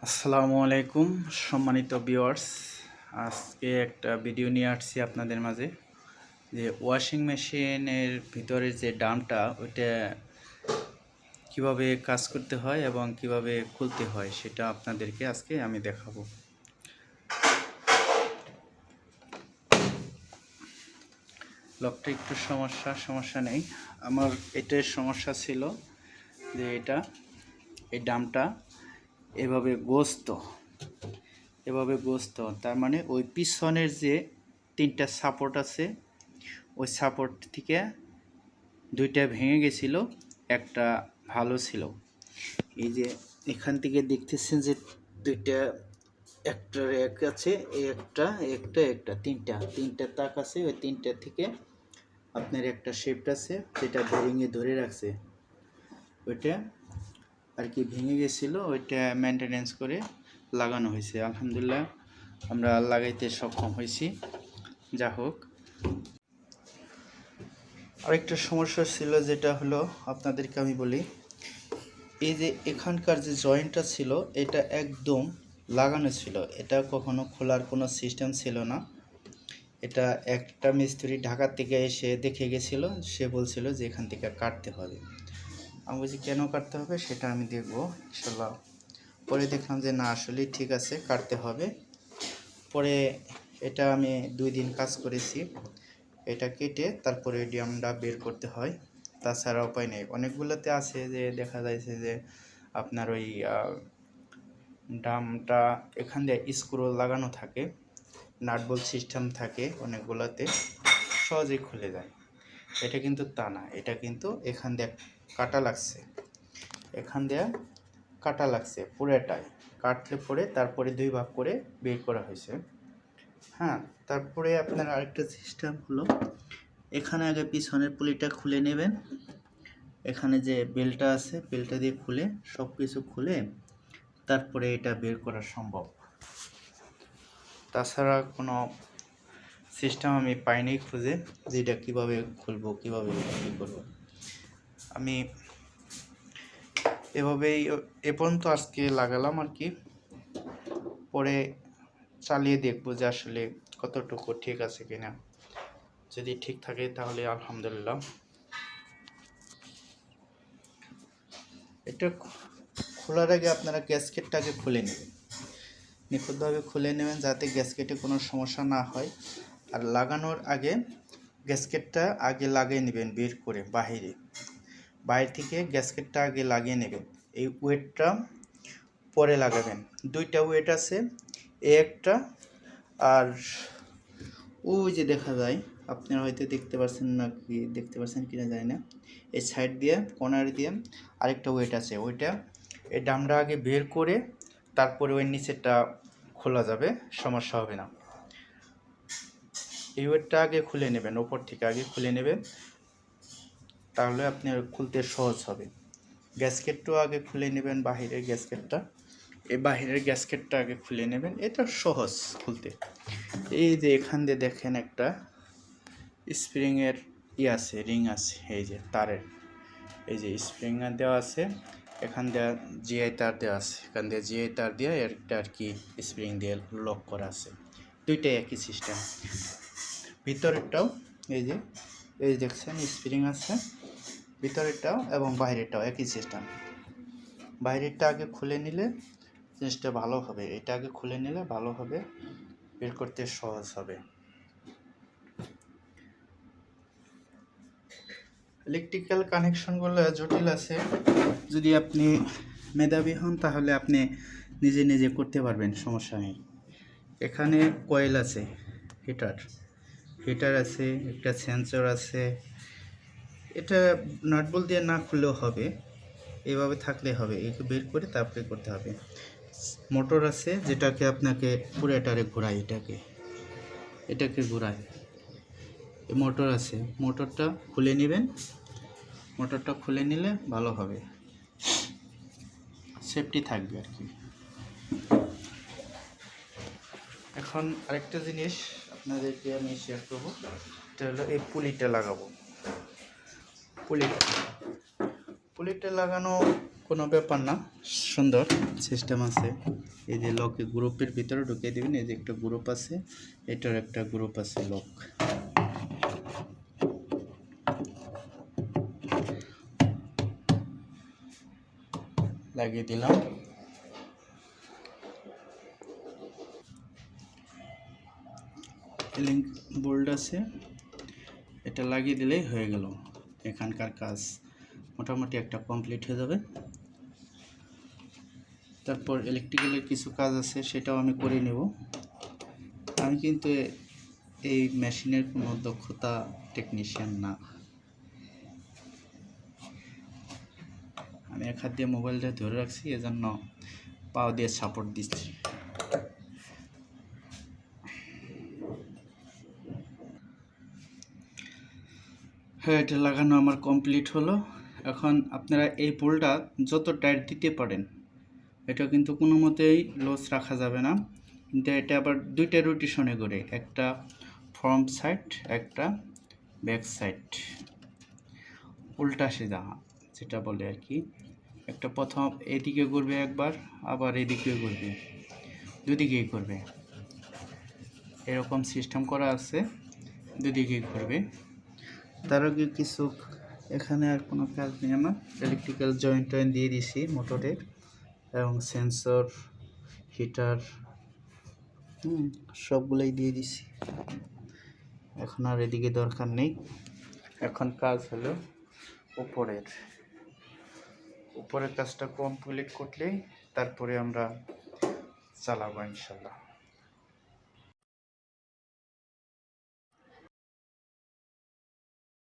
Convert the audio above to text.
আসসালামু আলাইকুম সম্মানিত ভিউয়ার্স। আজকে একটা ভিডিও নিয়ে আসছি আপনাদের মাঝে যে ওয়াশিং মেশিনের ভিতরে যে ড্রামটা ওইটা কিভাবে কাজ করতে হয় এবং কিভাবে খুলতে হয় সেটা আপনাদেরকে আজকে আমি দেখাবো। লকটা একটু সমস্যা নেই। আমার এটার সমস্যা ছিল যে এই ড্রামটা এভাবে গোস্ত তার মানে ওই পিছনের যে তিনটা সাপোর্ট আছে ওই সাপোর্ট থেকে দুইটা ভেঙে গেছিল, একটা ভালো ছিল। এই যে এখান থেকে দেখতেছেন যে দুইটা একটা র্যাক আছে, এই একটা তিনটা তাক আছে। ওই তিনটা থেকে আপনার একটা শেপট আছে যেটা বেরিংয়ে ধরে রাখছে, ওইটা আর কি ভেঙে গেছিলো। ওইটা মেনটেনেন্স করে লাগানো হয়েছে। আলহামদুলিল্লাহ আমরা লাগাইতে সক্ষম হয়েছি। যা হোক, আরেকটা সমস্যা ছিল যেটা হলো আপনাদেরকে আমি বলি, এই যে এখানকার যে জয়েন্টটা ছিল এটা একদম লাগানো ছিল, এটা কখনো খোলার কোনো সিস্টেম ছিল না। এটা একটা মিস্ত্রি ঢাকা থেকে এসে দেখে গেছিলো, সে বলছিল যে এখান থেকে কাটতে হবে। আমি বলছি কেন কাটতে হবে সেটা আমি দেখবো ইনশাল্লাহ। পরে দেখলাম যে না, আসলেই ঠিক আছে, কাটতে হবে। পরে এটা আমি 2 দিন কাজ করেছি। এটা কেটে তারপরে ড্রামটা বের করতে হয়, তাছাড়া উপায় নেই। অনেকগুলোতে আছে যে দেখা যাচ্ছে যে আপনার ওই ড্রামটা এখান দিয়ে স্ক্রু লাগানো থাকে, নাটবল্ট সিস্টেম থাকে, অনেকগুলোতে সহজেই খুলে যায়। এটা কিন্তু তা না, এটা কিন্তু এখান দিয়ে কাটা লাগছে পুরোটাই। কাটলে পরে তারপরে 2 ভাগ করে বের করা হয়েছে। হ্যাঁ, তারপরে আপনার আরেকটা সিস্টেম হলো, এখানে আগে পিছনের পুলিটা খুলে নেবেন। এখানে যে বেলটা আছে, বেলটা দিয়ে খুলে সব কিছু খুলে তারপরে এটা বের করা সম্ভব। তাছাড়া কোনো সিস্টেম আমি পাইনি খুঁজে যে এটা কীভাবে খুলবো, কীভাবে কী করবো। আমি এভাবেই এ পর্যন্ত আজকে লাগালাম আর কি। পরে চালিয়ে দেখবো যে আসলে কতটুকু ঠিক আছে কিনা। যদি ঠিক থাকে তাহলে আলহামদুলিল্লাহ। এটা খোলার আগে আপনারা গ্যাসকেটটাকে খুলে নেবেন, নিখুঁতভাবে খুলে নেবেন যাতে গ্যাসকেটে কোনো সমস্যা না হয়। আর লাগানোর আগে গ্যাসকেটটা আগে লাগিয়ে নেবেন, বের করে বাইরে থেকে গ্যাসকেটটা আগে লাগিয়ে নেবেন। এই ওয়েটটা পরে লাগাবেন। 2টা ওয়েট আছে, একটা আর ওই যে দেখা যায়, আপনারা হয়তো দেখতে পাচ্ছেন কিনা জানি না, এই সাইড দিয়ে কর্নার দিয়ে আরেকটা ওয়েট আছে। ওইটা এই ডামটা আগে বের করে তারপরে ওই নিচেরটা খোলা যাবে, সমস্যা হবে না। এই ওয়েটটা আগে খুলে নেবেন, ওপর থেকে আগে খুলে নেবেন, তাহলে আপনার খুলতে সহজ হবে। গ্যাসকেটটাও আগে খুলে নেবেন, বাহিরের গ্যাসকেটটা, এই বাহিরের গ্যাসকেটটা আগে খুলে নেবেন, এটা সহজ খুলতে। এই যে এখান দিয়ে দেখেন একটা স্প্রিংয়ের আছে, রিং আছে, এই যে তারের, এই যে স্প্রিং দেওয়া আছে, এখান দিয়ে জিআই তার দেওয়া আছে, এখান দিয়ে জিআই তার দিয়ে একটা আর কি স্প্রিং দিয়ে লক করা আছে। 2টাই একই সিস্টেম। ভিতরেরটাও এই যে দেখছেন স্প্রিং আছে, ভিতরেরটাও এবং বাইরেরটাও একই সিস্টেম। বাইরেরটা আগে খুলে নিলে জিনিসটা ভালো হবে, এটা আগে খুলে নিলে ভালো হবে, বের করতে সহজ হবে। ইলেকট্রিক্যাল কানেকশনগুলো জটিল আছে, যদি আপনি মেধাবী হন তাহলে আপনি নিজে করতে পারবেন, সমস্যা নেই। এখানে কয়েল আছে, হিটার আছে, একটা সেন্সর আছে। এটা নাটবল্ট দিয়ে না খুললেও হবে, এভাবে থাকলে হবে, একে বের করে তারপরে করতে হবে। মোটর আছে যেটাকে আপনাকে পুরোটারে ঘোরায়, এটাকে ঘোরায়। মোটর আছে, মোটরটা খুলে নেবেন, মোটরটা খুলে নিলে ভালো হবে, সেফটি থাকবে আর কি। এখন আরেকটা জিনিস আপনাদেরকে আমি শেয়ার করবো, এটা হলো এই পুলিটা লাগাবো। পুলিটা লাগানো কোনো ব্যাপার না, সুন্দর সিস্টেম আছে। এই যে লক গ্রুপের ভিতরে ঢুকিয়ে দেবেন, এই যে একটা গ্রুপ আছে, এটার একটা গ্রুপ আছে লক। লাগিয়ে দিলাম। লিঙ্ক বোল্ড আছে, এটা লাগিয়ে দিলেই হয়ে গেল। এখানকার কাজ মোটামুটি একটা কমপ্লিট হয়ে যাবে। তারপর ইলেকট্রিক্যালের কিছু কাজ আছে, সেটাও আমি করে নেব। আমি কিন্তু এই মেশিনের কোনো দক্ষতা টেকনিশিয়ান না, আমি এক হাত দিয়ে মোবাইলটা ধরে রাখছি, এজন্য পাও দিয়ে সাপোর্ট দিচ্ছি। হ্যাঁ, এটা লাগানো আমার কমপ্লিট হলো। এখন আপনারা এই পোলটা যত টাইট দিতে পারেন, এটা কিন্তু কোনো মতেই লস রাখা যাবে না। কিন্তু এটা আবার দুইটা রোটেশনে করে, একটা ফ্রন্ট সাইড, একটা ব্যাক সাইড, উল্টা সিধা যেটা বলে আর কি। একটা প্রথম এদিকে করবে একবার, আবার এদিকে করবে, দুদিকেই করবে, এরকম সিস্টেম করা আছে, দুদিকেই করবে। তার আগে কিছু, এখানে আর কোনো কাজ নেই আমার, ইলেকট্রিক্যাল জয়েন্ট দিয়ে দিছি মোটরের, এবং সেন্সর, হিটার, সবগুলোই দিয়ে দিছি। এখন আর এদিকে দরকার নেই। এখন কাজ হলো উপরের কাজটা কমপ্লিট করলেই তারপরে আমরা চালাবো ইনশাল্লাহ।